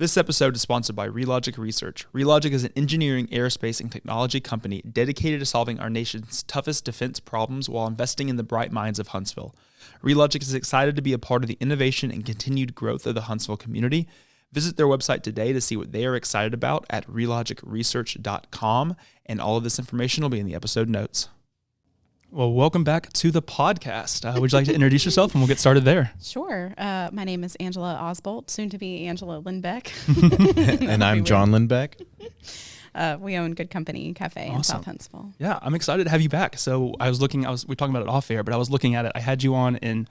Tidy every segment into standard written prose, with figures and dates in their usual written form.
This episode is sponsored by Relogic Research. Relogic is an engineering, aerospace, and technology company dedicated to solving our nation's toughest defense problems while investing in the bright minds of Huntsville. Relogic is excited to be a part of the innovation and continued growth of the Huntsville community. Visit their website today to see what they are excited about at relogicresearch.com, and all of this information will be in the episode notes. Well, welcome back to the podcast. Would you like to introduce yourself, and we'll get started there? Sure. My name is Angela Osbolt, soon to be Angela Lindbeck. And I'm John Lindbeck. We own Good Company Cafe in South Huntsville. Yeah, I'm excited to have you back. So we were talking about it off air, but I was looking at it. I had you on in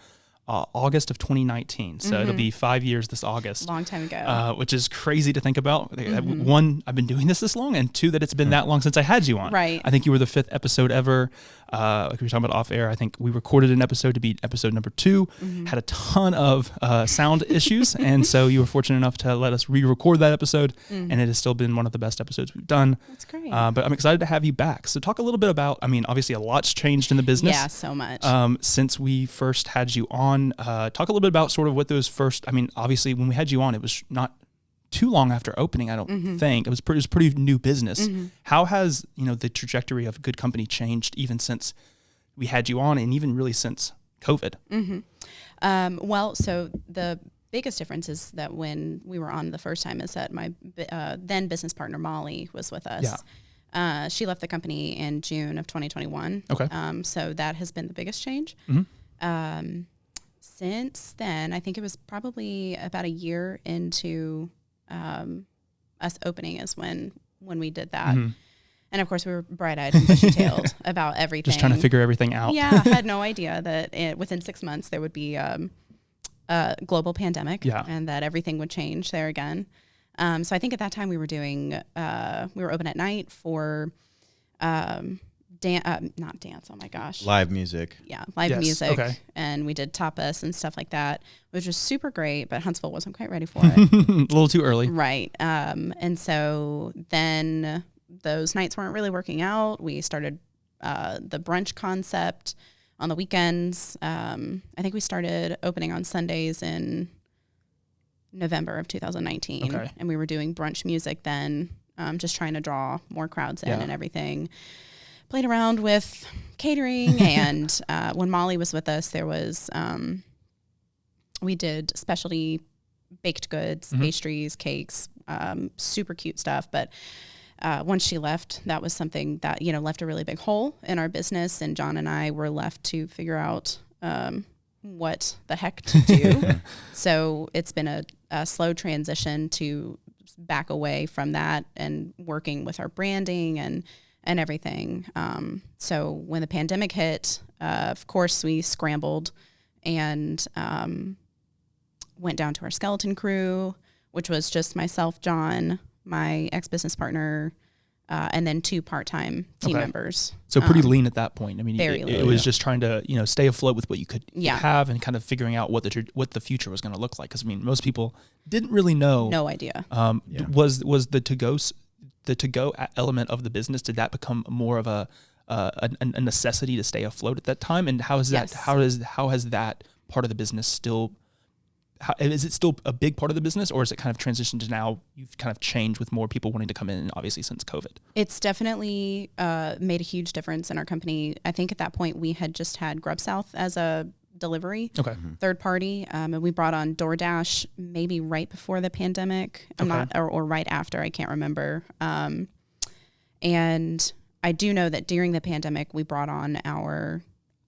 August of 2019. So it'll be 5 years this August. Long time ago. Which is crazy to think about. One, I've been doing this long, and two, that it's been that long since I had you on. Right. I think you were the 5th episode ever. Like we were talking about off air, I think we recorded an episode to be episode number 2, had a ton of sound issues, and so you were fortunate enough to let us re-record that episode, and it has still been one of the best episodes we've done. That's great. But I'm excited to have you back. So talk a little bit about, obviously a lot's changed in the business. Yeah, so much. Since we first had you on. Talk a little bit about sort of what those first, obviously when we had you on, it was not too long after opening, I don't think. It was pretty new business. How has, the trajectory of Good Company changed even since we had you on, and even really since COVID? Well, so the biggest difference is that when we were on the first time is that my then business partner, Molly, was with us. Yeah. She left the company in June of 2021. Okay. So that has been the biggest change. Since then, I think it was probably about a year into us opening is when we did that. And of course, we were bright-eyed and bushy-tailed about everything. Just trying to figure everything out. Yeah, I had no idea that within 6 months there would be a global pandemic, and that everything would change there again. So I think at that time we were open at night for not dance, oh my gosh. Live music. Yeah, live music. Okay. And we did tapas and stuff like that, which was super great, but Huntsville wasn't quite ready for it. A little too early. Right. And so then those nights weren't really working out. We started the brunch concept on the weekends. I think we started opening on Sundays in November of 2019. Okay. And we were doing brunch music then, just trying to draw more crowds in and everything. Played around with catering, and when Molly was with us, there was we did specialty baked goods, pastries, cakes, super cute stuff. But once she left, that was something that left a really big hole in our business, and John and I were left to figure out what the heck to do. So it's been a slow transition to back away from that and working with our branding and everything. So when the pandemic hit, of course we scrambled and went down to our skeleton crew, which was just myself, John, my ex-business partner, and then 2 part-time team members. So pretty lean at that point. Very lean. It was just trying to, stay afloat with what you could have, and kind of figuring out what the future was going to look like. Because most people didn't really know. No idea. Was the to-go element of the business, did that become more of a necessity to stay afloat at that time? And how is that? Yes. How has that part of the business still? Is it still a big part of the business, or is it kind of transitioned to now you've kind of changed with more people wanting to come in, obviously since COVID? It's definitely made a huge difference in our company. I think at that point we had just had Grub South as a delivery, third party, and we brought on DoorDash maybe right before the pandemic. Or right after, I can't remember. And I do know that during the pandemic we brought on our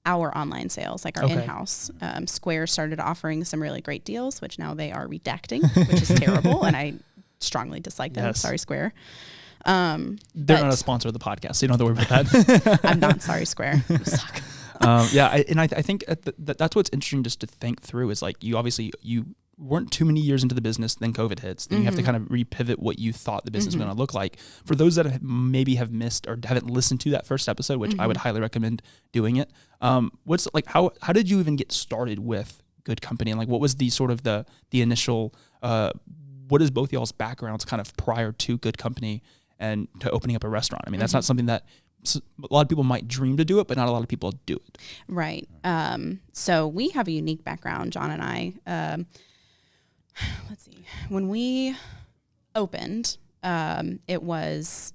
online sales, like our in-house. Square started offering some really great deals, which now they are redacting, which is terrible, and I strongly dislike them. Yes. Sorry, Square. They're not a sponsor of the podcast, so you don't have to worry about that. I'm not sorry, Square. You suck. I think that's what's interesting just to think through is like you weren't too many years into the business, then COVID hits. Then you have to kind of repivot what you thought the business was going to look like. For those that have missed or haven't listened to that first episode, which I would highly recommend doing it. What's like how did you even get started with Good Company, and like what was the sort of the initial what is both y'all's backgrounds kind of prior to Good Company and to opening up a restaurant? That's not something that a lot of people might dream to do it, but not a lot of people do it. Right. So we have a unique background, John and I. Let's see. When we opened, it was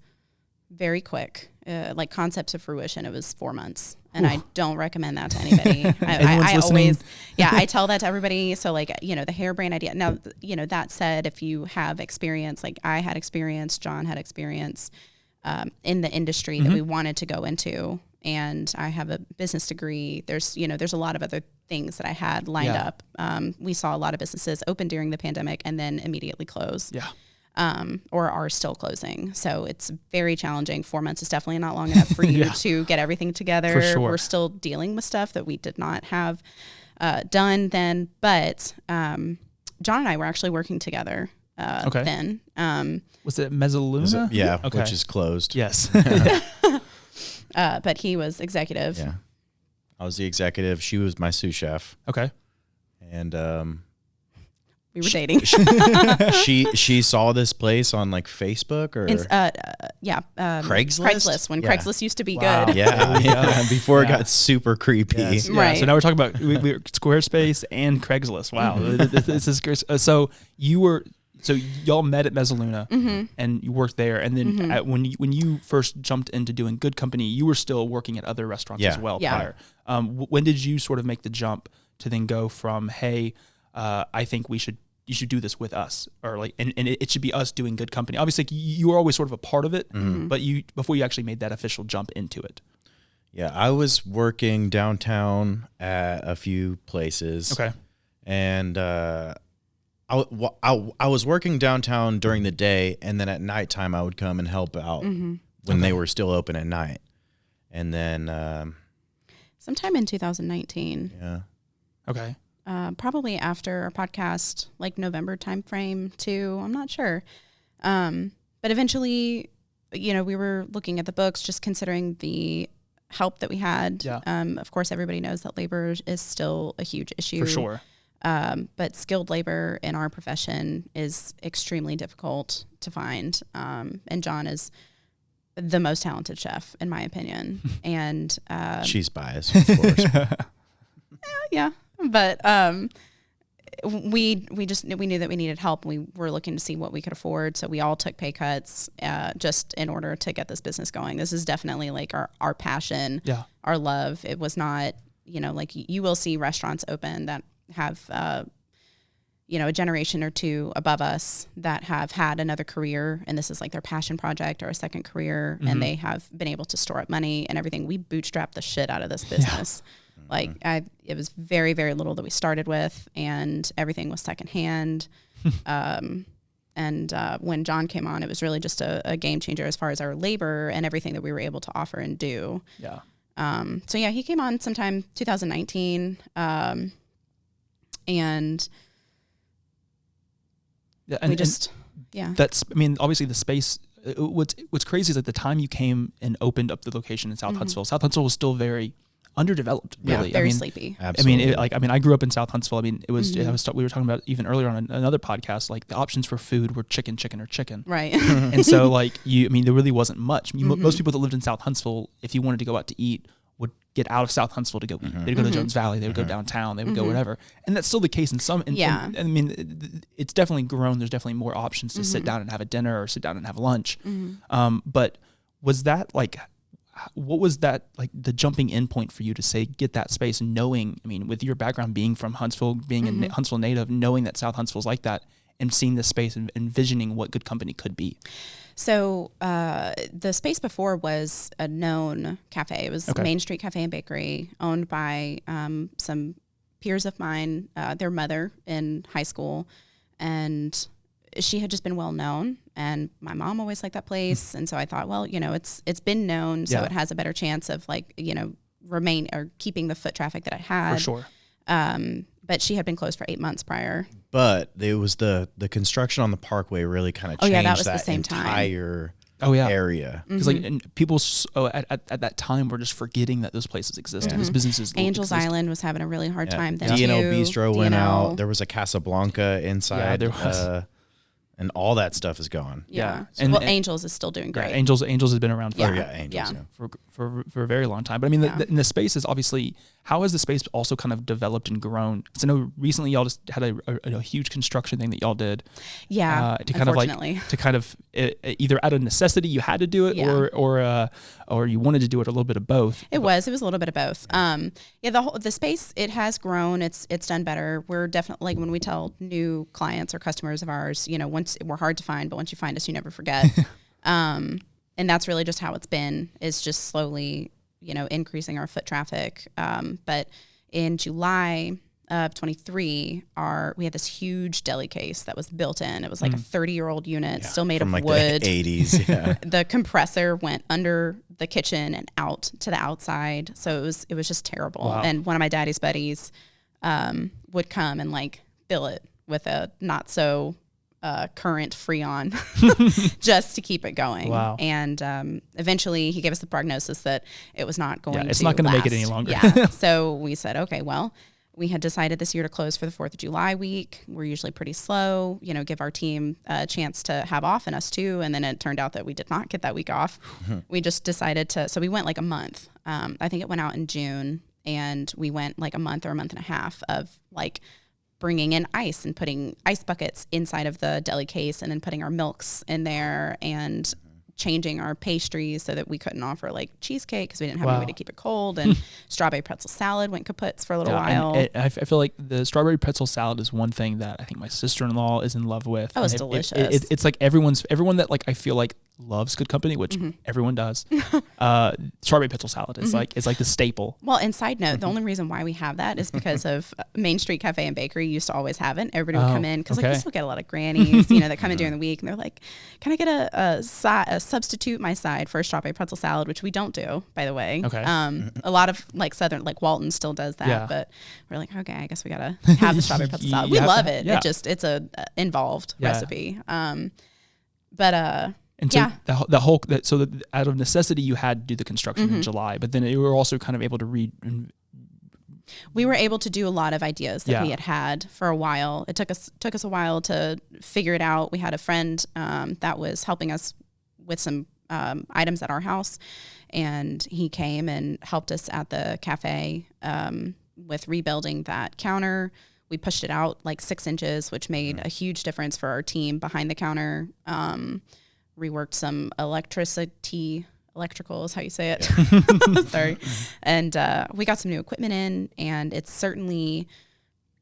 very quick. Like concept to fruition, it was 4 months. And I don't recommend that to anybody. I always, I tell that to everybody. So like, the harebrained idea. Now, that said, if you have experience, like I had experience, John had experience in the industry that we wanted to go into, and I have a business degree. There's a lot of other things that I had lined up. We saw a lot of businesses open during the pandemic and then immediately close. Yeah. Or are still closing. So it's very challenging. 4 months is definitely not long enough for you to get everything together. For sure. We're still dealing with stuff that we did not have done then. But John and I were actually working together then. Was it Mezzaluna? Which is closed. Yes. But he was executive. Yeah. I was the executive. She was my sous chef. Okay. And we were dating. she saw this place on like Facebook or Craigslist when Craigslist used to be good. Before it got super creepy. Yes. Right. So now we're talking about we're Squarespace and Craigslist. Wow. This is so y'all met at Mezzaluna and you worked there, and then when you first jumped into doing Good Company, you were still working at other restaurants as well prior. When did you sort of make the jump to then go from, hey, I think you should do this with us, or like, and it should be us doing Good Company. Obviously, you were always sort of a part of it, but before you actually made that official jump into it. Yeah, I was working downtown at a few places. Okay, and I was working downtown during the day, and then at nighttime I would come and help out when they were still open at night, and then sometime in 2019. Yeah. Okay. Probably after our podcast, like November timeframe too. I'm not sure. But eventually, we were looking at the books, just considering the help that we had. Yeah. Of course, everybody knows that labor is still a huge issue. For sure. But skilled labor in our profession is extremely difficult to find. And John is the most talented chef, in my opinion. And she's biased, of course. Yeah. But we knew that we needed help. We were looking to see what we could afford, so we all took pay cuts just in order to get this business going. This is definitely like our passion, our love. It was not, like you will see restaurants open that have a generation or two above us that have had another career, and this is like their passion project or a second career, and they have been able to store up money and everything. We bootstrapped the shit out of this business. Like it was very, very little that we started with, and everything was secondhand. And when John came on, it was really just a game changer as far as our labor and everything that we were able to offer and do. Yeah. So he came on sometime 2019. And that's, obviously the space, what's crazy is at the time you came and opened up the location in South Huntsville. South Huntsville was still very underdeveloped, really. Very sleepy. Absolutely. I grew up in South Huntsville. It was, we were talking about even earlier on another podcast, like the options for food were chicken, or chicken. Right. And so there really wasn't much. Most people that lived in South Huntsville, if you wanted to go out to eat, would get out of South Huntsville to go eat. They'd go to Jones Valley, they would go downtown, they would go whatever. And that's still the case in some, it's definitely grown. There's definitely more options to sit down and have a dinner or sit down and have lunch. But was that what was that like the jumping in point for you to say, get that space, knowing, with your background being from Huntsville, being a Huntsville native, knowing that South Huntsville's like that, and seeing this space and envisioning what Good Company could be? So the space before was a known cafe. It was Main Street Cafe and Bakery, owned by some peers of mine, their mother in high school, and she had just been well known, and my mom always liked that place. And so I thought, well, it's been known, so it has a better chance of keeping the foot traffic that I had. For sure. But she had been closed for 8 months prior. But it was the construction on the Parkway really kind of changed that was that the same entire area. Because and people at that time were just forgetting that those places existed. Those businesses. Angels Island was having a really hard time then too. D&O too. Bistro went out. There was a Casablanca inside. Yeah, there was. And all that stuff is gone. Yeah. And Angels is still doing great. Angels has been around for Angels, for a very long time. But and the space is obviously how has the space also kind of developed and grown? Because I know recently y'all just had a huge construction thing that y'all did. Yeah, to kind of either out of necessity you had to do it, or you wanted to do it, a little bit of both. It was a little bit of both. The space, it has grown. It's done better. We're definitely, like, when we tell new clients or customers of ours, once we're hard to find, but once you find us, you never forget. And that's really just how it's been, is just slowly, increasing our foot traffic. But in July of 23, we had this huge deli case that was built in. It was like a 30-year-old unit, still made of like wood. The 80s, yeah. The compressor went under the kitchen and out to the outside. So it was just terrible. Wow. And one of my daddy's buddies would come and like fill it with a not so current Freon just to keep it going. Wow. And eventually he gave us the prognosis that it was not going to it's not going to make it any last. longer. Yeah. So we said, okay, well, we had decided this year to close for the 4th of July week. We're usually pretty slow, give our team a chance to have off, and us too. And then it turned out that we did not get that week off. We just decided so we went like a month. I think it went out in June, and we went like a month or a month and a half of like bringing in ice and putting ice buckets inside of the deli case, and then putting our milks in there, and changing our pastries so that we couldn't offer like cheesecake because we didn't have any way to keep it cold, and strawberry pretzel salad went kaputs for a little while. And I feel like the strawberry pretzel salad is one thing that I think my sister-in-law is in love with. Oh, it's delicious. It's like everyone that like I feel like loves Good Company, which everyone does. Strawberry pretzel salad is like the staple. Well, and side note, the only reason why we have that is because of Main Street Cafe and Bakery used to always have it. Everybody would come in because like we still get a lot of grannies, that come in during the week, and they're like, "Can I get a substitute my side for a strawberry pretzel salad?" Which we don't do, by the way. Okay. A lot of like Southern, like Walton, still does that, but we're like, okay, I guess we gotta have the strawberry pretzel salad. We love it. Yeah. It's a involved recipe. And so out of necessity, you had to do the construction in July, but then you were also kind of able to we were able to do a lot of ideas that we had for a while. It took us a while to figure it out. We had a friend that was helping us with some items at our house, and he came and helped us at the cafe with rebuilding that counter. We pushed it out like 6 inches, which made a huge difference for our team behind the counter. Reworked some electrical is how you say it. Sorry. And we got some new equipment in, and it's certainly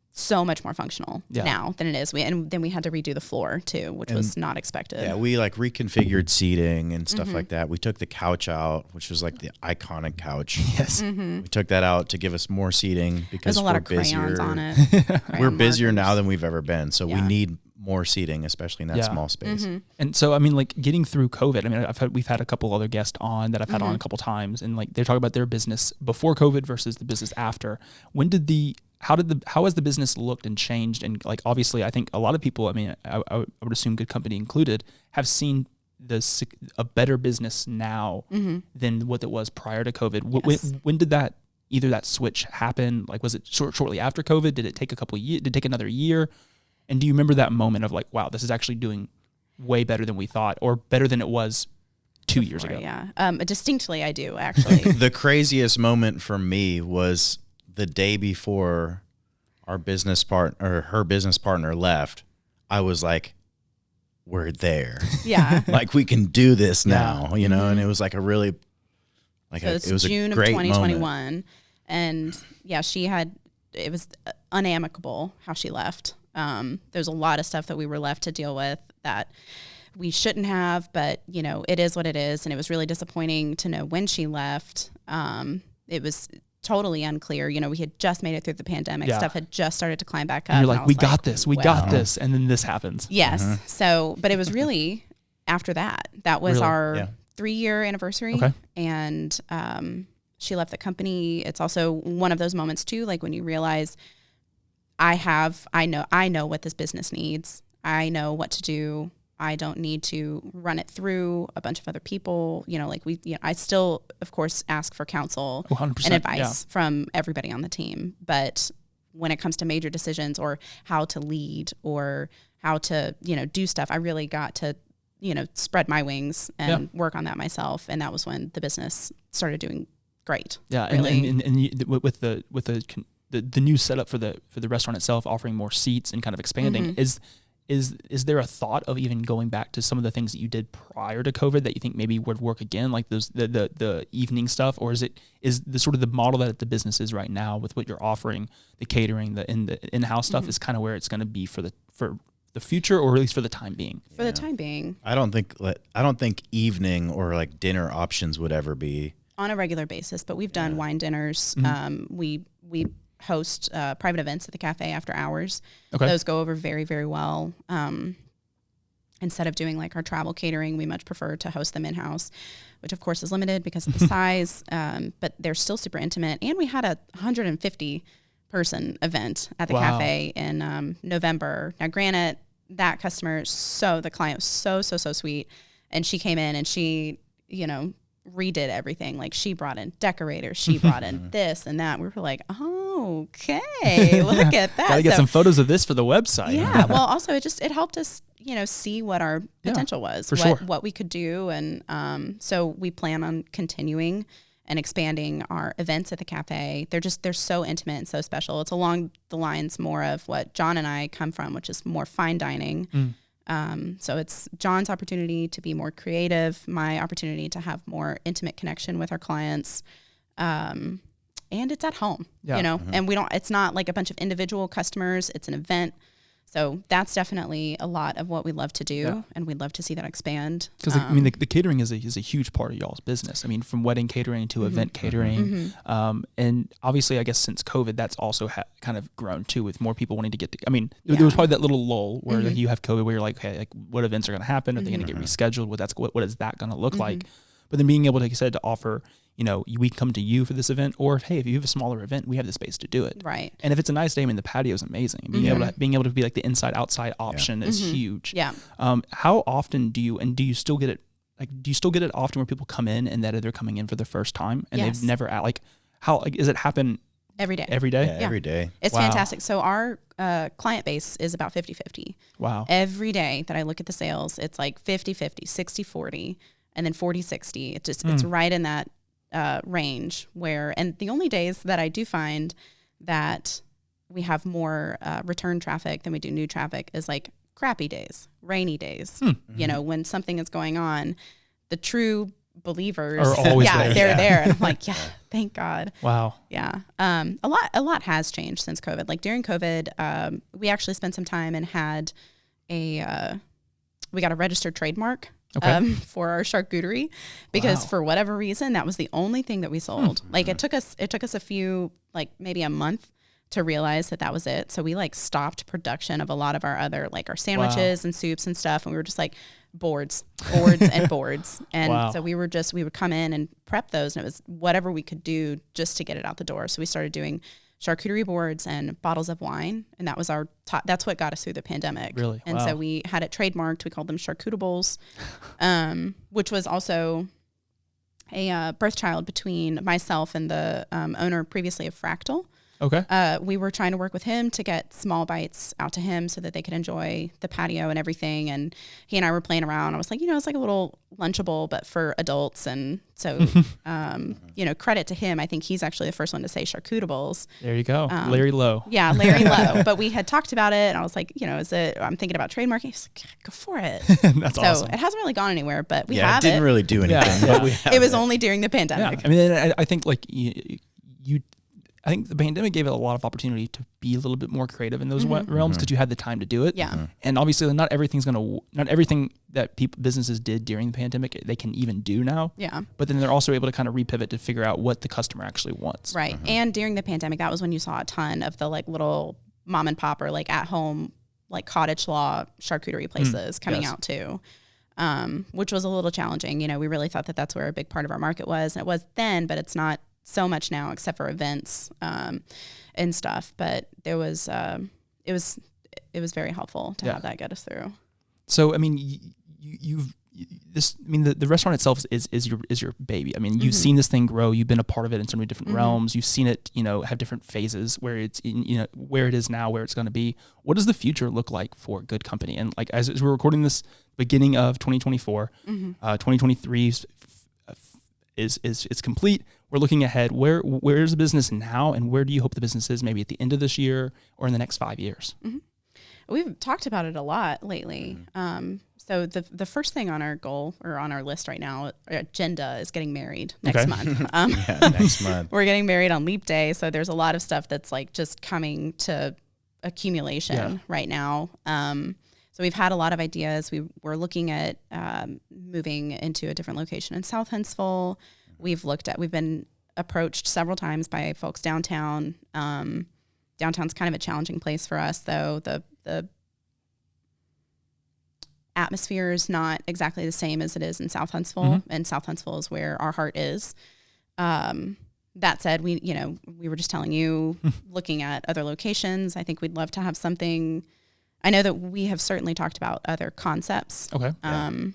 so much more functional now than it is. And then we had to redo the floor too, which was not expected. Yeah, we like reconfigured seating and stuff like that. We took the couch out, which was like the iconic couch. Yes. We took that out to give us more seating because there's a lot of crayons on it. We're busier now than we've ever been, so we need more seating, especially in that small space. And so, I mean, like getting through COVID, I mean, we've had a couple other guests on that I've had on a couple times, and like they're talking about their business before COVID versus the business after. How has the business looked and changed? And like, obviously, I think a lot of people, I mean, I would assume Good Company included, have seen a better business now than what it was prior to COVID. Yes. When did that switch happen? Like, was it shortly after COVID? Did it take a couple of years? Did it take another year? And do you remember that moment of like, wow, this is actually doing way better than we thought, or better than it was 2 years ago? Yeah, distinctly I do, actually. The craziest moment for me was the day before her business partner left. I was like, we're there. Yeah. Like we can do this now, and it was like a really, like so it was June a great of 2021. moment. And yeah, it was unamicable how she left. There's a lot of stuff that we were left to deal with that we shouldn't have, but it is what it is. And it was really disappointing to know when she left. It was totally unclear. We had just made it through the pandemic. Stuff had just started to climb back up. And you're like, we got this. And then this happens. Yes. So, but it was really after that. That was our 3-year anniversary. Okay. And she left the company. It's also one of those moments too, like when you realize I know what this business needs. I know what to do. I don't need to run it through a bunch of other people. I still, of course, ask for counsel 100%, and advice from everybody on the team. But when it comes to major decisions or how to lead or how to, do stuff, I really got to, spread my wings and work on that myself. And that was when the business started doing great. Yeah, really. and with the new setup for the restaurant itself, offering more seats and kind of expanding, is there a thought of even going back to some of the things that you did prior to COVID that you think maybe would work again, like those the evening stuff, or is the sort of the model that the business is right now with what you're offering, the catering, the in-house stuff is kind of where it's going to be for the future, or at least for the time being? For the time being. I don't think evening or like dinner options would ever be on a regular basis, but we've done wine dinners. We host private events at the cafe after hours. Okay. Those go over very, very well. Instead of doing like our travel catering, we much prefer to host them in-house, which of course is limited because of the size, but they're still super intimate. And we had a 150 person event at the cafe in November. Now, granted, that customer, the client was so sweet. And she came in and she, redid everything. Like she brought in decorators, she brought in this and that. We were like, oh, okay, look at that. Gotta get some photos of this for the website. Yeah. Well, also it helped us, see what our potential was, what we could do. And so we plan on continuing and expanding our events at the cafe. They're so intimate and so special. It's along the lines more of what John and I come from, which is more fine dining. So it's John's opportunity to be more creative, my opportunity to have more intimate connection with our clients. And it's at home, and it's not like a bunch of individual customers. It's an event. So that's definitely a lot of what we love to do, and we'd love to see that expand. Because the catering is a huge part of y'all's business. I mean, from wedding catering to event catering, and obviously, I guess since COVID, that's also kind of grown too, with more people wanting to get. There was probably that little lull where you have COVID, where you're like, hey, like what events are going to happen? Are they going to get rescheduled? What is that going to look like? But then being able to, like you said, to offer, we come to you for this event, or hey, if you have a smaller event, we have the space to do it. Right. And if it's a nice day, the patio is amazing. Being able to be like the inside outside option is huge. Yeah. How often do you still get it? Like, do you still get it often where people come in and that they're coming in for the first time and they've never does it happen every day? Every day? Yeah, every day. It's fantastic. So our client base is about 50-50. Wow. Every day that I look at the sales, it's like 50-50, 60-40. And then 40-60, it's right in that range and the only days that I do find that we have more return traffic than we do new traffic is like crappy days, rainy days, when something is going on. The true believers are always there. They're there. And I'm like, thank God. Wow. Yeah. A lot has changed since COVID. Like during COVID, we actually spent some time and had we got a registered trademark. Okay. For our charcuterie, because for whatever reason, that was the only thing that we sold. Like it took us a few, like maybe a month to realize that was it. So we like stopped production of a lot of our other, like our sandwiches and soups and stuff. And we were just like boards and boards. And so we would come in and prep those, and it was whatever we could do just to get it out the door. So we started doing charcuterie boards and bottles of wine. And that was our top, that's what got us through the pandemic. Really? And so we had it trademarked. We called them charcutables, which was also a birth child between myself and the owner previously of Fractal. Okay. We were trying to work with him to get small bites out to him so that they could enjoy the patio and everything. And he and I were playing around. I was like, it's like a little Lunchable, but for adults. And so, credit to him. I think he's actually the first one to say charcutables. There you go. Larry Lowe. Yeah, Larry Lowe. But we had talked about it, and I was like, I'm thinking about trademarking. He's like, go for it. That's awesome. It hasn't really gone anywhere, but we have it. It didn't really do anything. But we have it was only during the pandemic. Yeah. I think like I think the pandemic gave it a lot of opportunity to be a little bit more creative in those realms because you had the time to do it. Yeah. And obviously not everything that businesses did during the pandemic, they can even do now. Yeah. But then they're also able to kind of repivot to figure out what the customer actually wants. Right. And during the pandemic, that was when you saw a ton of the like little mom and pop or like at home, like cottage law charcuterie places coming out too. Which was a little challenging. We really thought that that's where a big part of our market was. And it was then, but it's not so much now except for events and stuff. But there was it was very helpful to have that get us through. So the restaurant itself is your baby. I mean, you've seen this thing grow. You've been a part of it in so many different realms. You've seen it, have different phases where it's where it is now, where it's going to be. What does the future look like for Good Company? And like as we're recording this beginning of 2024, 2023 is complete. We're looking ahead. Where's the business now, and where do you hope the business is maybe at the end of this year or in the next 5 years? Mm-hmm. We've talked about it a lot lately. So the first thing on our goal or on our list right now, agenda, is getting married next month. Next month. We're getting married on Leap Day, so there's a lot of stuff that's like just coming to accumulation right now. So we've had a lot of ideas. We're looking at moving into a different location in South Huntsville. We've been approached several times by folks downtown. Downtown's kind of a challenging place for us, though. The atmosphere is not exactly the same as it is in South Huntsville, and South Huntsville is where our heart is. That said, we were just telling you, looking at other locations, I think we'd love to have something. I know that we have certainly talked about other concepts. Okay. And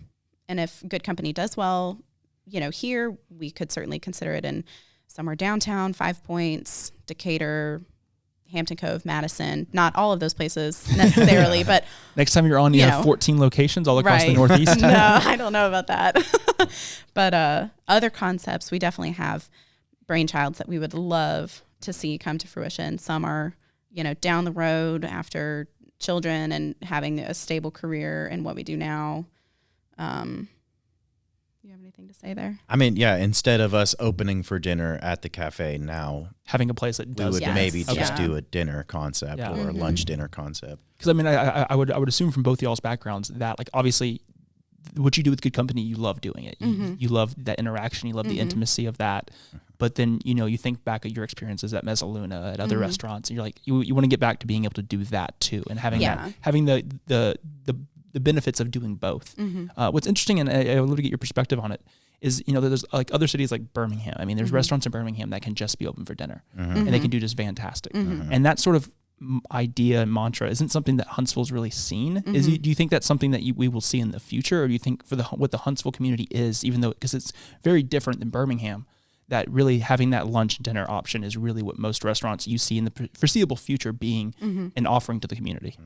if Good Company does well, here, we could certainly consider it in somewhere downtown, 5 Points, Decatur, Hampton Cove, Madison, not all of those places necessarily, but next time you're on, you have 14 locations all across the Northeast. No, I don't know about that. But other concepts, we definitely have brainchilds that we would love to see come to fruition. Some are, down the road after children and having a stable career in what we do now. Do you have anything to say there? I mean, yeah, instead of us opening for dinner at the cafe now, having a place that does we would maybe just do a dinner concept or a lunch dinner concept. Because I mean, I would assume from both y'all's backgrounds that, like, obviously what you do with Good Company, you love doing it. You love that interaction. You love the intimacy of that. But then, you think back at your experiences at Mezzaluna, at other restaurants, and you're like, you want to get back to being able to do that too, and having the benefits of doing both. What's interesting, and I would love to get your perspective on it, is, there's like other cities like Birmingham. I mean, there's restaurants in Birmingham that can just be open for dinner, and they can do just fantastic. And that sort of idea and mantra isn't something that Huntsville's really seen. Do you think that's something that we will see in the future, or do you think for what the Huntsville community is, even though because it's very different than Birmingham, that really having that lunch and dinner option is really what most restaurants you see in the foreseeable future being an offering to the community?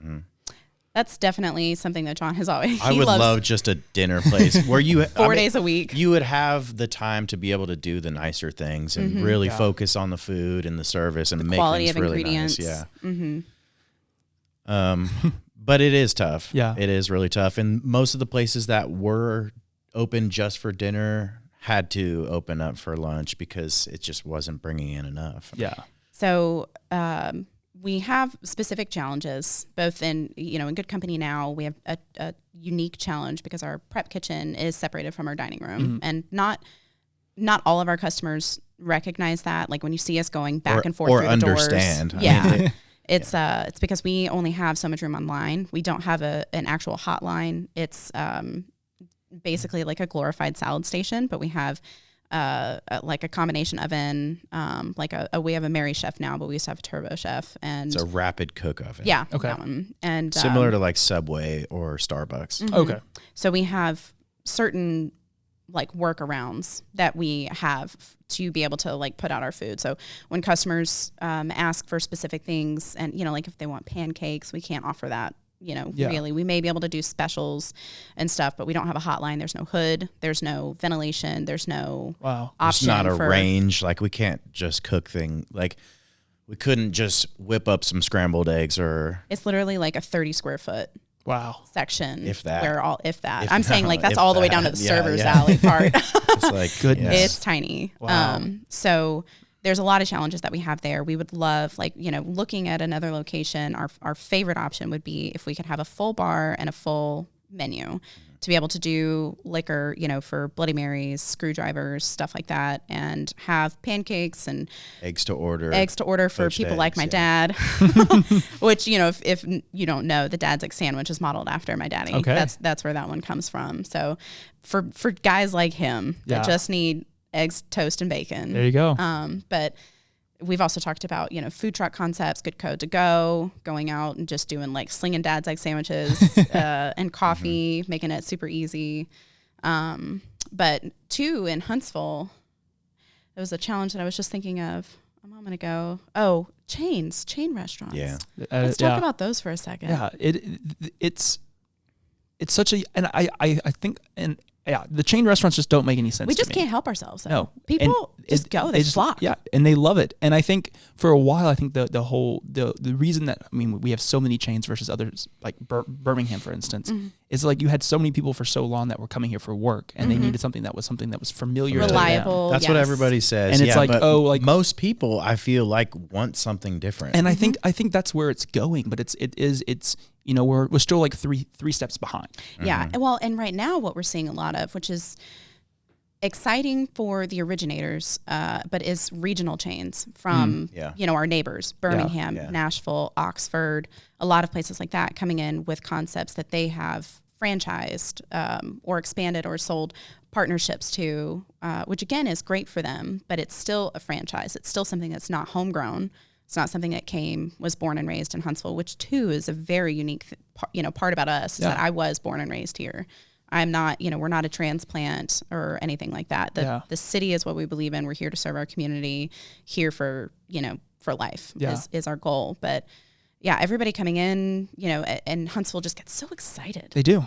That's definitely something that John has always. I would love just a dinner place where you 4 days a week. You would have the time to be able to do the nicer things and really focus on the food and the service and make quality things of really ingredients. Nice. Yeah. But it is tough. Yeah, it is really tough. And most of the places that were open just for dinner had to open up for lunch because it just wasn't bringing in enough. Yeah. So. We have specific challenges, both in Good Company now. We have a unique challenge because our prep kitchen is separated from our dining room, and not all of our customers recognize that. Like when you see us going back and forth or through the understand. doors, it's because we only have so much room online. We don't have an actual hotline. It's basically like a glorified salad station, but we have like a combination oven, we have a Mary Chef now, but we used to have a Turbo Chef, and it's a rapid cook oven. Yeah. Okay. That one. And similar to like Subway or Starbucks. Okay. So we have certain like workarounds that we have to be able to like put out our food. So when customers ask for specific things, and like if they want pancakes, we can't offer that. Really, we may be able to do specials and stuff, but we don't have a hotline. There's no hood. There's no ventilation. There's no option. There's not a range. Like we can't just cook like we couldn't just whip up some scrambled eggs or. It's literally like a 30 square foot. Section. If that. I'm saying like that's all the way down to the server's alley part. It's like goodness. It's tiny. Wow. So there's a lot of challenges that we have there. We would love, looking at another location, our favorite option would be if we could have a full bar and a full menu to be able to do liquor, for Bloody Marys, screwdrivers, stuff like that, and have pancakes and eggs to order for people like my dad, which, if you don't know, the Dad's Egg sandwich is modeled after my daddy. Okay. That's where that one comes from. So for guys like him that just need eggs, toast, and bacon. There you go. But we've also talked about, food truck concepts, good code to go, going out and just doing like slinging Dad's Egg sandwiches and coffee, making it super easy. But too, in Huntsville, there was a challenge that I was just thinking of a moment ago. Oh, chain restaurants. Yeah. Let's talk about those for a second. Yeah. It's such a, and I think, and the chain restaurants just don't make any sense. We just to me. can't help ourselves. Though. No, people And just go. They flock. Yeah, and they love it. And I think for a while, I think the reason that we have so many chains versus others, like Birmingham, for instance, is like you had so many people for so long that were coming here for work, and they needed something that was familiar, reliable. to them. That's what everybody says. And it's like, but oh, like most people, I feel like want something different. And I think that's where it's going, but it's we're still like three steps behind. Yeah. Well, and right now what we're seeing a lot of, which is exciting for the originators, but is regional chains from our neighbors, Birmingham, Nashville, Oxford, a lot of places like that coming in with concepts that they have franchised or expanded or sold partnerships to, which again is great for them, but it's still a franchise. It's still something that's not homegrown. It's not something that was born and raised in Huntsville, which too is a very unique, part about us is that I was born and raised here. I'm not, we're not a transplant or anything like that. The city is what we believe in. We're here to serve our community, here for life is our goal. But yeah, everybody coming in, and Huntsville just gets so excited. They do.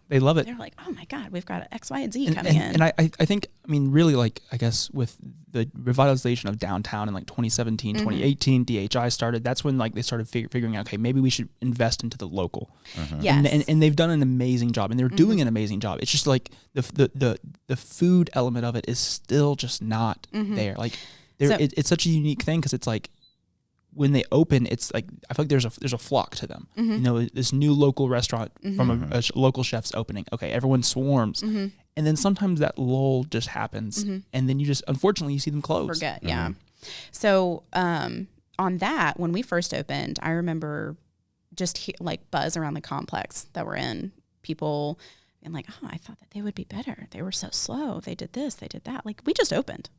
They love it. They're like, oh my God, we've got X, Y, and Z coming in. And I think, really, like, I guess with the revitalization of downtown in like 2017, 2018, DHI started, that's when like they started figuring out, okay, maybe we should invest into the local. Yes. And they've done an amazing job, and they're doing an amazing job. It's just like the food element of it is still just not there. Like it's such a unique thing because it's like, when they open, it's like I feel like there's a flock to them. This new local restaurant from a local chef's opening. Okay, everyone swarms, and then sometimes that lull just happens, and then you just unfortunately you see them close. Forget, yeah. So on that, when we first opened, I remember just like buzz around the complex that we're in. People and like, oh, I thought that they would be better. They were so slow. They did this, they did that. Like we just opened.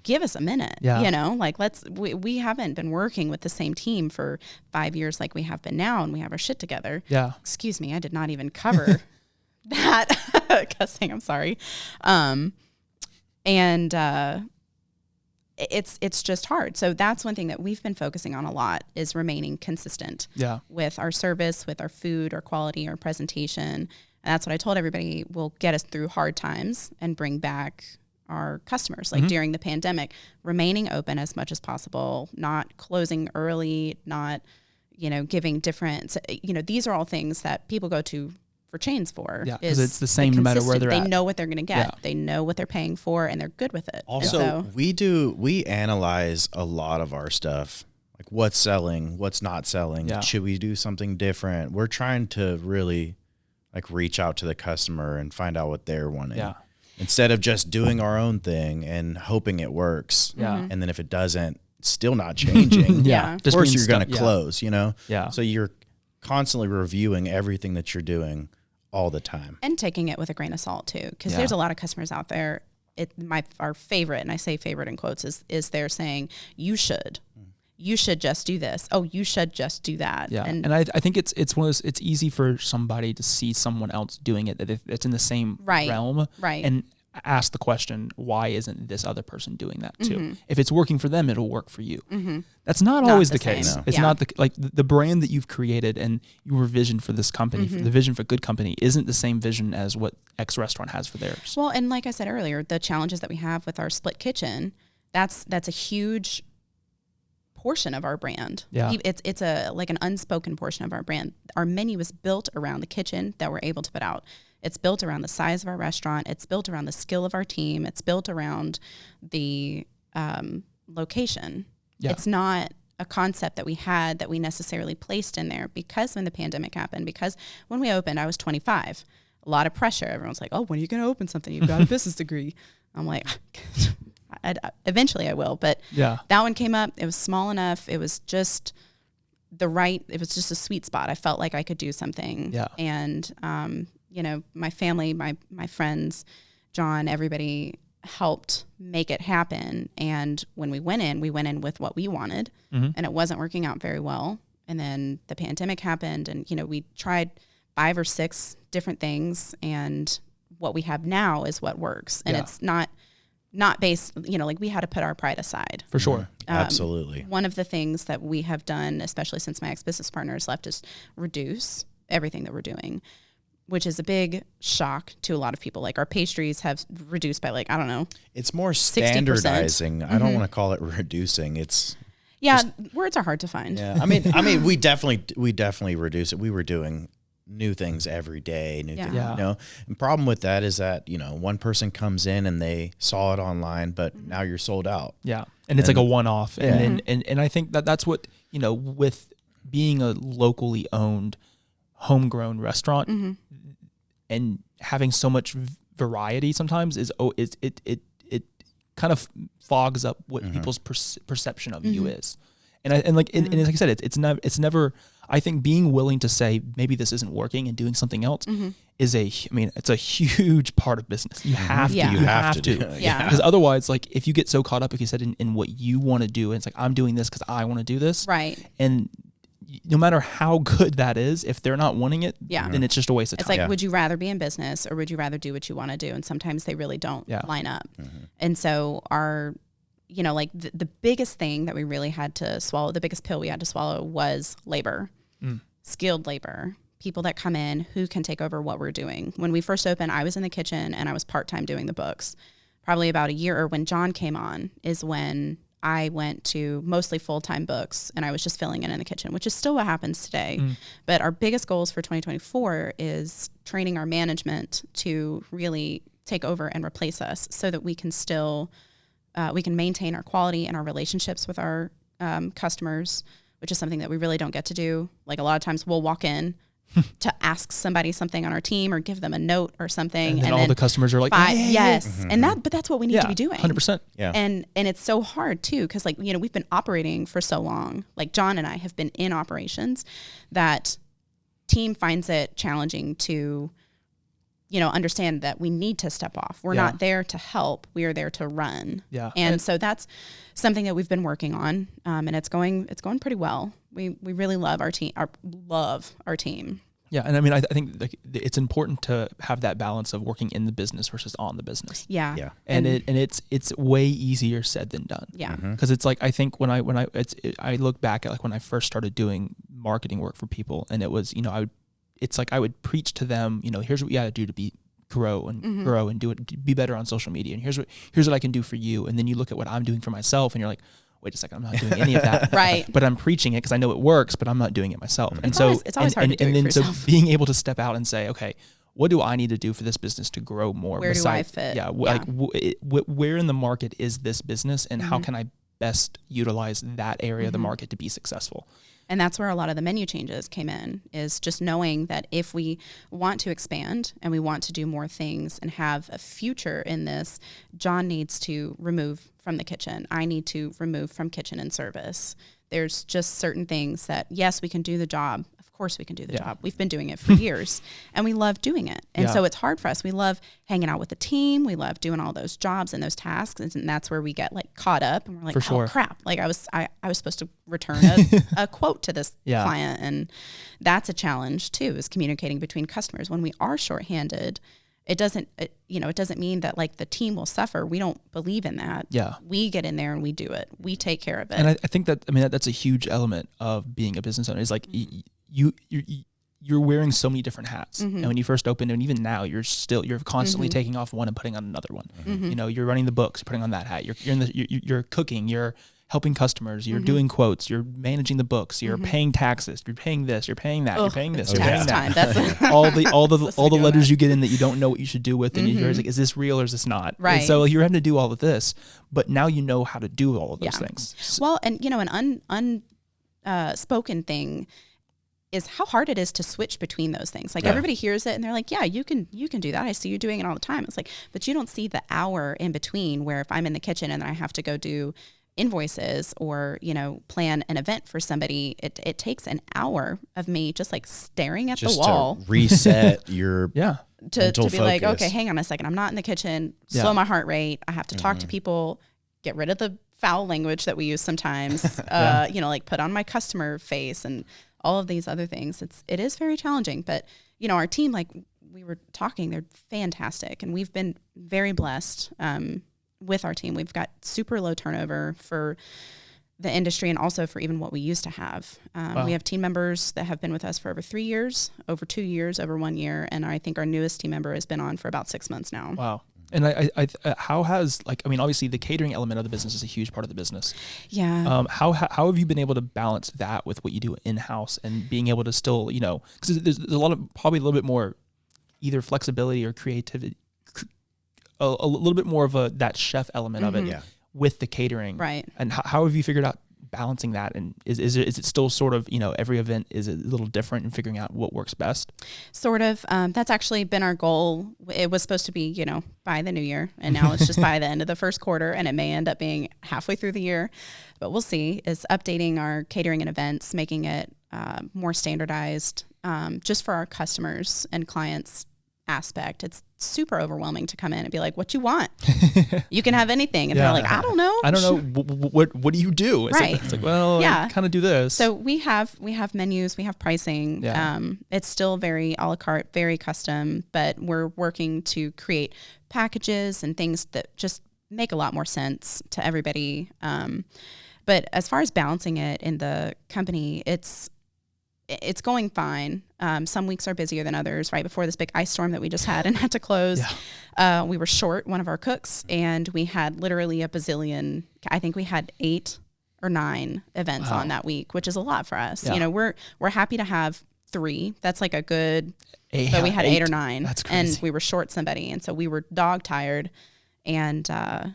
Give us a minute, like we haven't been working with the same team for 5 years like we have been now, and we have our shit together. Yeah. Excuse me. I did not even cover that cussing. I'm sorry. It's just hard. So that's one thing that we've been focusing on a lot is remaining consistent with our service, with our food, our quality, our presentation. And that's what I told everybody will get us through hard times and bring back our customers, like during the pandemic, remaining open as much as possible, not closing early, not, giving different, these are all things that people go to for chains for. Yeah, because it's the same no matter where they're at. They know what they're going to get. Yeah. They know what they're paying for, and they're good with it. Also, we analyze a lot of our stuff, like what's selling, what's not selling. Yeah. Should we do something different? We're trying to really like reach out to the customer and find out what they're wanting. Yeah. Instead of just doing our own thing and hoping it works. Yeah. And then if it doesn't, still not changing. Of course you're going to close, Yeah. So you're constantly reviewing everything that you're doing all the time. And taking it with a grain of salt too. Because there's a lot of customers out there. Our favorite, and I say favorite in quotes, is they're saying, you should just do this. Oh, you should just do that. Yeah. And I think it's one of those, it's easy for somebody to see someone else doing it, that it's in the same realm. Right. And ask the question, why isn't this other person doing that too? If it's working for them, it'll work for you. That's not always the case. No. It's not the brand that you've created and your vision for this company, for the vision for Good Company isn't the same vision as what X restaurant has for theirs. Well, and like I said earlier, the challenges that we have with our split kitchen, that's a huge portion of our brand. Yeah. It's like an unspoken portion of our brand. Our menu is built around the kitchen that we're able to put out. It's built around the size of our restaurant. It's built around the skill of our team. It's built around the location. Yeah. It's not a concept that we had that we necessarily placed in there because when the pandemic happened, because when we opened, I was 25. A lot of pressure. Everyone's like, oh, when are you going to open something? You've got a business degree. I'm like, eventually I will. But that one came up. It was small enough. It was just it was just a sweet spot. I felt like I could do something. Yeah. And, my family, my friends, John, everybody helped make it happen. And when we went in with what we wanted, and it wasn't working out very well. And then the pandemic happened, and, we tried 5 or 6 different things, and what we have now is what works. And it's not based, like we had to put our pride aside. For sure. Absolutely. One of the things that we have done, especially since my ex-business partner has left, is reduce everything that we're doing. which is a big shock to a lot of people. Like our pastries have reduced by like, I don't know. It's more 60%. standardizing. I don't want to call it reducing. It's words are hard to find. Yeah, I mean, we definitely reduce it. We were doing new things every day, things, you know. And problem with that is that, you know, one person comes in and they saw it online, but now you're sold out. Yeah, and it's like a one-off, and I think that's what, you know, with being a locally owned, homegrown restaurant, and having so much variety sometimes it kind of fogs up what people's perception of you is. And like I said, it's never. I think being willing to say maybe this isn't working and doing something else is it's a huge part of business. You have to. You have to. Because otherwise, like if you get so caught up, like you said, in what you want to do, and it's like I'm doing this because I want to do this, right? And no matter how good that is, if they're not wanting it, then it's just a waste of time. It's like, would you rather be in business or would you rather do what you want to do? And sometimes they really don't line up. And so our, you know, like the biggest thing that we really had to swallow, the biggest pill we had to swallow was labor, skilled labor, people that come in who can take over what we're doing. When we first opened, I was in the kitchen and I was part-time doing the books. Probably about a year, or when John came on, is when I went to mostly full-time books and I was just filling in the kitchen, which is still what happens today. But our biggest goals for 2024 is training our management to really take over and replace us so that we can still, we can maintain our quality and our relationships with our customers, which is something that we really don't get to do. Like a lot of times we'll walk in to ask somebody something on our team or give them a note or something. And then all the customers are like, hey. Yes. And but that's what we need to be doing. 100%. Yeah. And it's so hard too. Cause like, you know, we've been operating for so long, like John and I have been in operations, that team finds it challenging to, you know, understand that we need to step off. We're not there to help. We are there to run. Yeah. And so that's something that we've been working on. And it's going pretty well. We really love our team, our team. Yeah. And I mean, I think like it's important to have that balance of working in the business versus on the business. Yeah. Yeah. And it's way easier said than done. Yeah. Cause it's like, I think I look back at like when I first started doing marketing work for people, and it was, you know, I would preach to them, you know, here's what you got to do to grow and do it, be better on social media. And here's what I can do for you. And then you look at what I'm doing for myself and you're like, wait a second, I'm not doing any of that. Right. But I'm preaching it because I know it works, but I'm not doing it myself. And it's always hard to do it for yourself. So being able to step out and say, okay, what do I need to do for this business to grow more? Where do I fit? Yeah. Like where in the market is this business, and how can I best utilize that area of the market to be successful? And that's where a lot of the menu changes came in, is just knowing that if we want to expand and we want to do more things and have a future in this, John needs to remove from the kitchen. I need to remove from kitchen and service. There's just certain things that, yes, we can do the job. Of course we can do the job. We've been doing it for years and we love doing it. And so it's hard for us. We love hanging out with the team. We love doing all those jobs and those tasks. And that's where we get like caught up and we're like, oh crap. Like I was supposed to return a quote to this client. And that's a challenge too, is communicating between customers. When we are shorthanded, it doesn't mean that like the team will suffer. We don't believe in that. Yeah. We get in there and we do it. We take care of it. And I think that's a huge element of being a business owner, is like you're wearing so many different hats. And when you first opened, and even now, you're constantly taking off one and putting on another one. You know, you're running the books, you're putting on that hat. You're cooking, you're helping customers, you're doing quotes, you're managing the books, you're paying taxes, you're paying this, you're paying that, you're paying this, you're paying that. That's all the letters you get in that you don't know what you should do with, and you're like, is this real or is this not? Right. And so you're having to do all of this, but now you know how to do all of those things. Well, and you know, an unspoken thing is how hard it is to switch between those things. Like everybody hears it and they're like, yeah, you can do that. I see you doing it all the time. It's like, but you don't see the hour in between where if I'm in the kitchen and I have to go do invoices or, you know, plan an event for somebody, it takes an hour of me just like staring at the wall. To reset your to be focus. like, okay, hang on a second. I'm not in the kitchen. Slow my heart rate. I have to talk to people, get rid of the foul language that we use sometimes, you know, like put on my customer face and all of these other things. It is very challenging, but you know, our team, like we were talking, they're fantastic. And we've been very blessed, with our team. We've got super low turnover for the industry and also for even what we used to have. Wow. We have team members that have been with us for over 3 years, over 2 years, over 1 year. And I think our newest team member has been on for about 6 months now. Wow. And how has, like, I mean, obviously the catering element of the business is a huge part of the business. Yeah. How have you been able to balance that with what you do in-house and being able to still, you know, because there's a lot of, probably a little bit more either flexibility or creativity, a little bit more of that chef element of it with the catering. Right. And how have you figured out balancing that? And is it still sort of, you know, every event is a little different in figuring out what works best? Sort of. That's actually been our goal. It was supposed to be, you know, by the new year, and now it's just by the end of the first quarter, and it may end up being halfway through the year, but we'll see. Is updating our catering and events, making it more standardized, just for our customers and clients aspect. It's super overwhelming to come in and be like, what you want? You can have anything. And they're like, I don't know. I don't know. What do you do? It's like, well, I kind of do this. So we have menus, we have pricing. Yeah. It's still very a la carte, very custom, but we're working to create packages and things that just make a lot more sense to everybody. But as far as balancing it in the company, it's going fine. Some weeks are busier than others. Right before this big ice storm that we just had and had to close, we were short one of our cooks, and we had literally a bazillion. I think we had 8 or 9 events on that week, which is a lot for us. You know, we're happy to have 3. That's like a good. But we had 8 or 9, That's crazy. and we were short somebody, and so we were dog tired, and.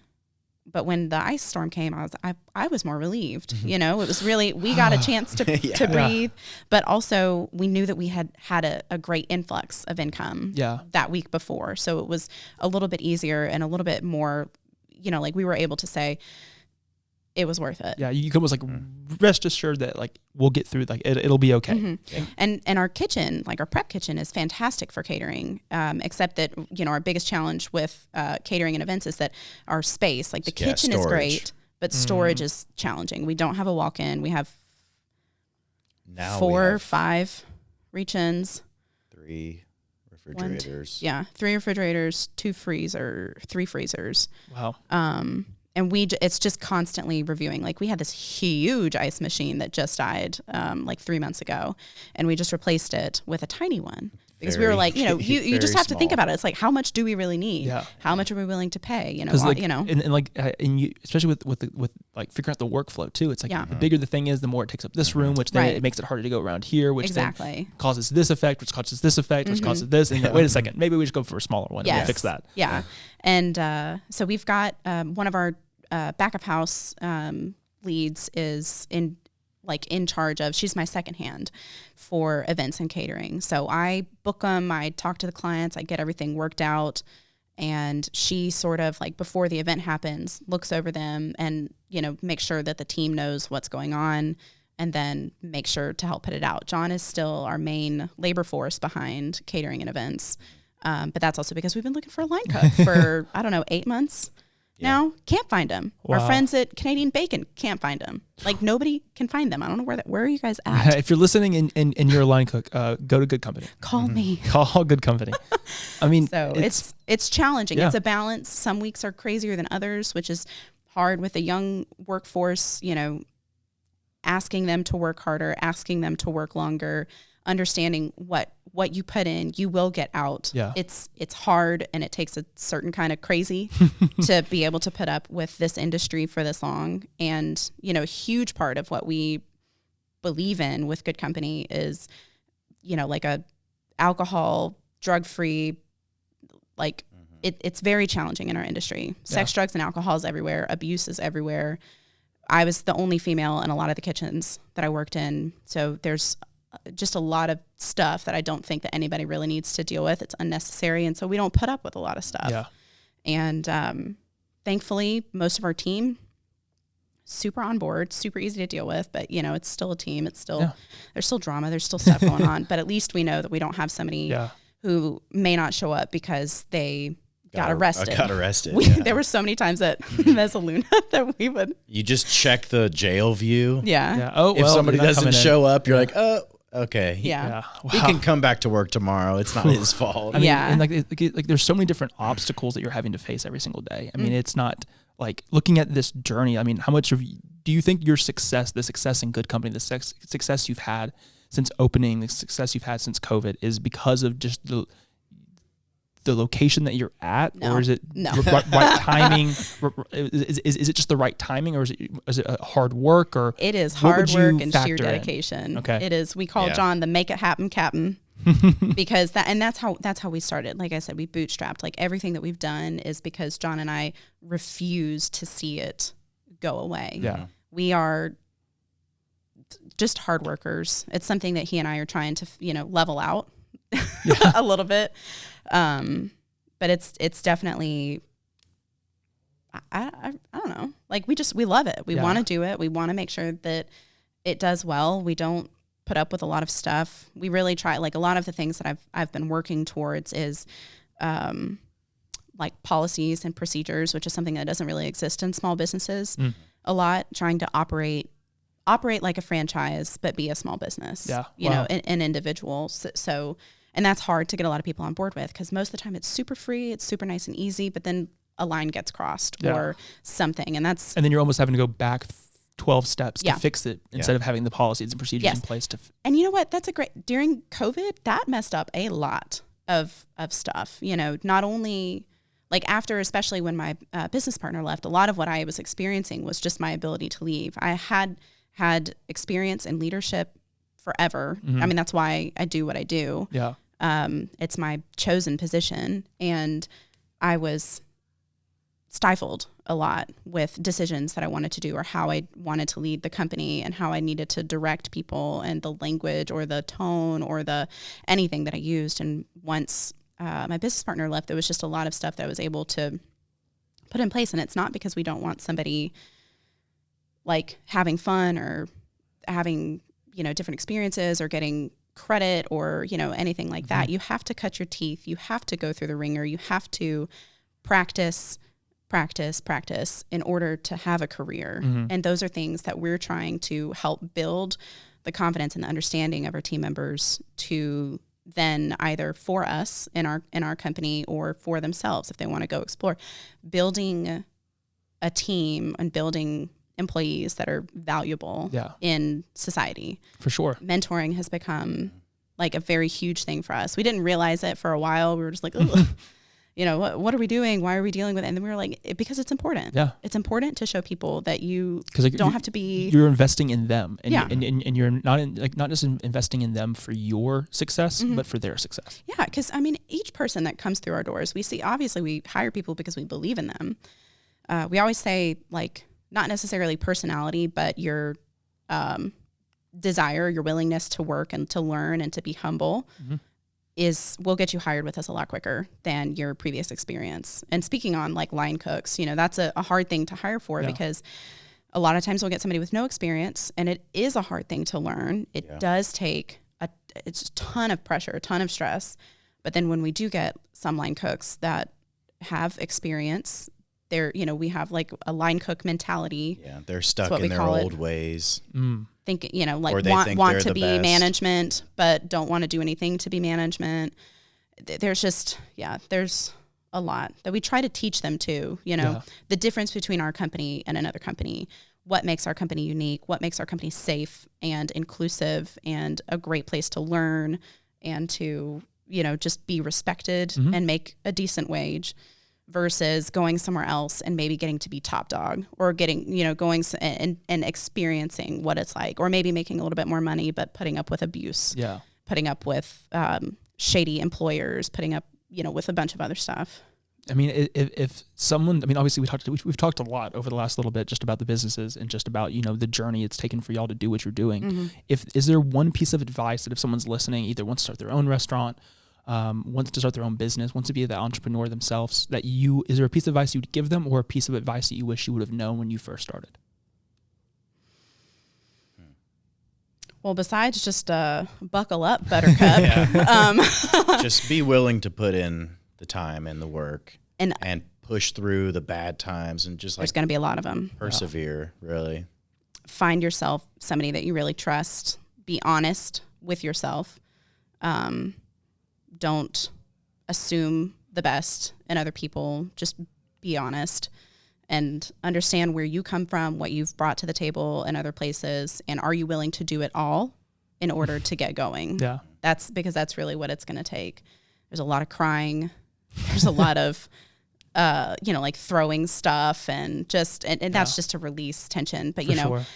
But when the ice storm came, I was more relieved. You know, it was really, we got a chance to breathe, but also we knew that we had a great influx of income that week before. So it was a little bit easier and a little bit more, you know, like we were able to say it was worth it. Yeah, you could almost like rest assured that like we'll get through, like it'll be okay. Mm-hmm. And our kitchen, like our prep kitchen, is fantastic for catering. Except that, you know, our biggest challenge with catering and events is that our space, like the kitchen is great, but storage is challenging. We don't have a walk-in. We have 4 or 5 reach-ins, 3 refrigerators. 3 refrigerators, 3 freezers. Wow. And it's just constantly reviewing. Like we had this huge ice machine that just died like 3 months ago, and we just replaced it with a tiny one because we were like, you know, you just have to think about it. It's like, how much do we really need? Yeah. How much are we willing to pay? You know, like, you know, and like, and you, especially with like figuring out the workflow too. It's like the bigger the thing is, the more it takes up this room, which then it makes it harder to go around here, which then causes this effect, which causes this effect, which causes this. And wait a second, maybe we should go for a smaller one and we'll fix that. Yeah. And so we've got one of our back of house leads is in charge of, she's my second hand for events and catering. So I book them, I talk to the clients, I get everything worked out, and she sort of like before the event happens, looks over them and, you know, make sure that the team knows what's going on and then make sure to help put it out. John is still our main labor force behind catering and events. But that's also because we've been looking for a line cook for, 8 months. Now can't find them. Wow. Our friends at Canadian Bacon can't find them. Like nobody can find them. I don't know where are you guys at? If you're listening and you're a line cook, go to Good Company. Call me. Call Good Company. I mean, so it's challenging. Yeah. It's a balance. Some weeks are crazier than others, which is hard with a young workforce. You know, asking them to work harder, asking them to work longer, understanding what you put in, you will get out. Yeah. It's hard, and it takes a certain kind of crazy to be able to put up with this industry for this long. And, you know, a huge part of what we believe in with Good Company is, you know, like a alcohol, drug-free, like it's very challenging in our industry. Sex, drugs, and alcohol is everywhere. Abuse is everywhere. I was the only female in a lot of the kitchens that I worked in. So there's just a lot of stuff that I don't think that anybody really needs to deal with. It's unnecessary. And so we don't put up with a lot of stuff. Yeah. And thankfully, most of our team, super on board, super easy to deal with, but you know, it's still a team. It's still, there's still drama. There's still stuff going on, but at least we know that we don't have somebody who may not show up because they got arrested. There were so many times at Mezzaluna that we would. You just check the jail view. Yeah. Oh, if somebody doesn't show up, you're like, oh, okay. He can come back to work tomorrow. It's not his fault. I mean, and like there's so many different obstacles that you're having to face every single day. I mean, it's not like looking at this journey, I mean, how much do you think your success, the success in Good Company, the success you've had since opening, the success you've had since COVID is because of just the location that you're at, or is it right timing? Is it just the right timing, or is it hard work, or it is hard work and sheer in? dedication. Okay, it is. We call John the make it happen captain. Because that's how we started. Like I said, we bootstrapped. Like everything that we've done is because John and I refuse to see it go away. Yeah, we are just hard workers. It's something that he and I are trying to level out a little bit. But it's definitely, I don't know. Like we love it. We want to do it. We want to make sure that it does well. We don't put up with a lot of stuff. We really try, like a lot of the things that I've been working towards is, like policies and procedures, which is something that doesn't really exist in small businesses a lot, trying to operate like a franchise, but be a small business, you know, an individual. So, and that's hard to get a lot of people on board with, because most of the time it's super free, it's super nice and easy, but then a line gets crossed or something. And then you're almost having to go back 12 steps to fix it instead of having the policies and procedures in place and you know what? During COVID, that messed up a lot of stuff, you know, not only like after, especially when my business partner left, a lot of what I was experiencing was just my ability to leave. I had experience in leadership forever. I mean, that's why I do what I do. Yeah. It's my chosen position, and I was stifled a lot with decisions that I wanted to do, or how I wanted to lead the company, and how I needed to direct people, and the language or the tone or anything that I used. And once my business partner left, there was just a lot of stuff that I was able to put in place. And it's not because we don't want somebody like having fun or having, you know, different experiences or getting credit or, you know, anything like that. You have to cut your teeth. You have to go through the ringer. You have to practice in order to have a career. And those are things that we're trying to help build the confidence and the understanding of our team members to then either for us in our company or for themselves if they want to go explore, building a team and building employees that are valuable in society. For sure. Mentoring has become like a very huge thing for us. We didn't realize it for a while. We were just like, ugh. You know, what are we doing? Why are we dealing with it? And then we were like, because it's important. Yeah. It's important to show people that you don't have to be. You're investing in them. And and you're not just investing in them for your success, but for their success. Yeah. Because, I mean, each person that comes through our doors, we see, obviously we hire people because we believe in them. We always say, like, not necessarily personality, but your desire, your willingness to work and to learn and to be humble will get you hired with us a lot quicker than your previous experience. And speaking on like line cooks, you know, that's a hard thing to hire for because a lot of times we'll get somebody with no experience, and it is a hard thing to learn. It does take it's a ton of pressure, a ton of stress. But then when we do get some line cooks that have experience, we have like a line cook mentality. Yeah, they're stuck in their old ways. Think, you know, like want to be management, but don't want to do anything to be management. There's just, there's a lot that we try to teach them too, you know, the difference between our company and another company, what makes our company unique, what makes our company safe and inclusive and a great place to learn and to, you know, just be respected and make a decent wage, versus going somewhere else and maybe getting to be top dog, or getting, you know, going and experiencing what it's like, or maybe making a little bit more money, but putting up with abuse, putting up with shady employers, putting up, you know, with a bunch of other stuff. I mean, if someone, I mean, obviously we've talked a lot over the last little bit just about the businesses and just about, you know, the journey it's taken for y'all to do what you're doing. Is there one piece of advice that if someone's listening, either wants to start their own restaurant, wants to start their own business, wants to be the entrepreneur themselves, is there a piece of advice you'd give them, or a piece of advice that you wish you would have known when you first started? Well, besides just buckle up, Buttercup. Just be willing to put in the time and the work and push through the bad times, and just there's going to be a lot of them. Persevere, really. Find yourself somebody that you really trust. Be honest with yourself. Don't assume the best in other people. Just be honest. and understand where you come from, what you've brought to the table in other places, and are you willing to do it all in order to get going? Yeah. That's because that's really what it's going to take. There's a lot of crying. There's a lot of, like throwing stuff and that's just to release tension. But,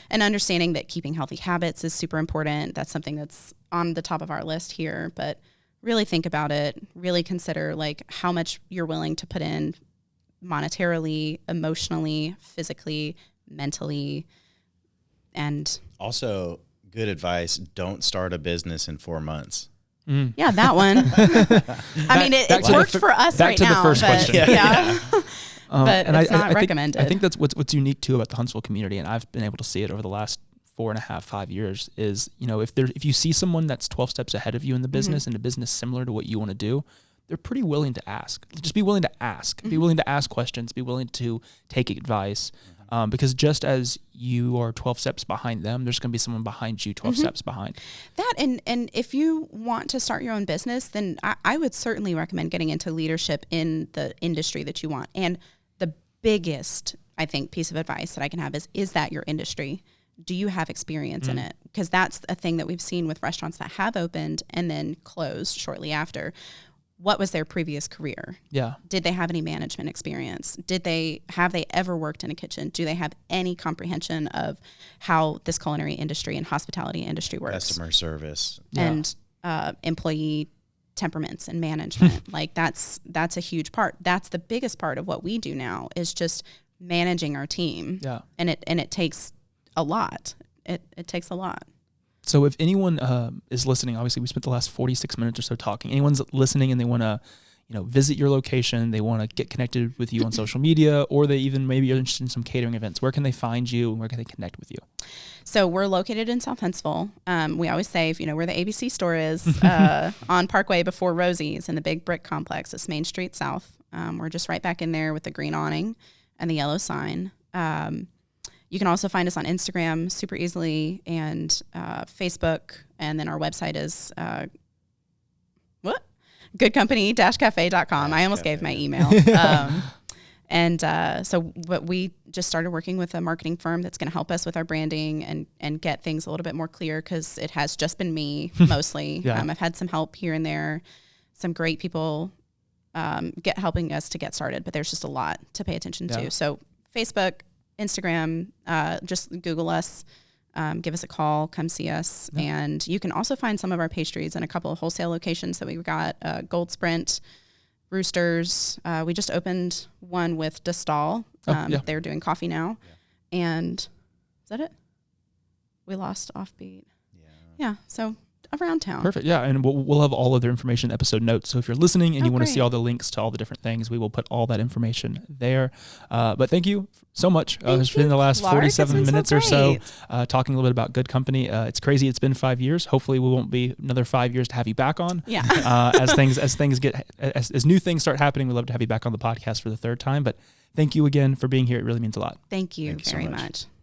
and understanding that keeping healthy habits is super important. That's something that's on the top of our list here. But really think about it. Really consider like how much you're willing to put in monetarily, emotionally, physically, mentally, and also good advice. Don't start a business in 4 months. Yeah, that one. I mean, it worked for us right now. Back to the first question. Yeah. But and it's not I recommended. I think that's what's unique too about the Huntsville community, and I've been able to see it over the last 4.5, 5 years, is, if you see someone that's 12 steps ahead of you in the business and a business similar to what you want to do, they're pretty willing to ask. Just be willing to ask. Be willing to ask questions. Be willing to take advice. Because just as you are 12 steps behind them, there's going to be someone behind you 12 steps behind. That and if you want to start your own business, then I would certainly recommend getting into leadership in the industry that you want. And the biggest, I think, piece of advice that I can have is that your industry? Do you have experience in it? Because that's a thing that we've seen with restaurants that have opened and then closed shortly after. What was their previous career? Yeah. Did they have any management experience? Have they ever worked in a kitchen? Do they have any comprehension of how this culinary industry and hospitality industry works? Customer service. And employee temperaments and management. Like that's a huge part. That's the biggest part of what we do now is just managing our team. Yeah. And it takes a lot. It takes a lot. So if anyone is listening, obviously we spent the last 46 minutes or so talking. Anyone's listening and they want to, visit your location, they want to get connected with you on social media, or they even maybe are interested in some catering events, where can they find you and where can they connect with you? So we're located in South Huntsville. We always say, where the ABC store is, on Parkway before Rosie's in the big brick complex. It's Main Street South. We're just right back in there with the green awning and the yellow sign. You can also find us on Instagram super easily and Facebook. And then our website is goodcompany-cafe.com. I almost gave my email. But we just started working with a marketing firm that's going to help us with our branding and get things a little bit more clear, because it has just been me mostly. I've had some help here and there, some great people helping us to get started, but there's just a lot to pay attention to. So Facebook, Instagram, just Google us, give us a call, come see us. And you can also find some of our pastries in a couple of wholesale locations that we've got, Gold Sprint, Roosters. We just opened one with Destal. They're doing coffee now. And is that it? We lost Offbeat. Yeah. So around town. Perfect. Yeah. And we'll have all of their information in episode notes. So if you're listening and you want to see all the links to all the different things, we will put all that information there. But thank you so much. It's been the last Clark, 47 minutes or so talking a little bit about Good Company. It's crazy. It's been 5 years. Hopefully we won't be another 5 years to have you back on. Yeah. As new things start happening, we'd love to have you back on the podcast for the third time. But thank you again for being here. It really means a lot. Thank you very much.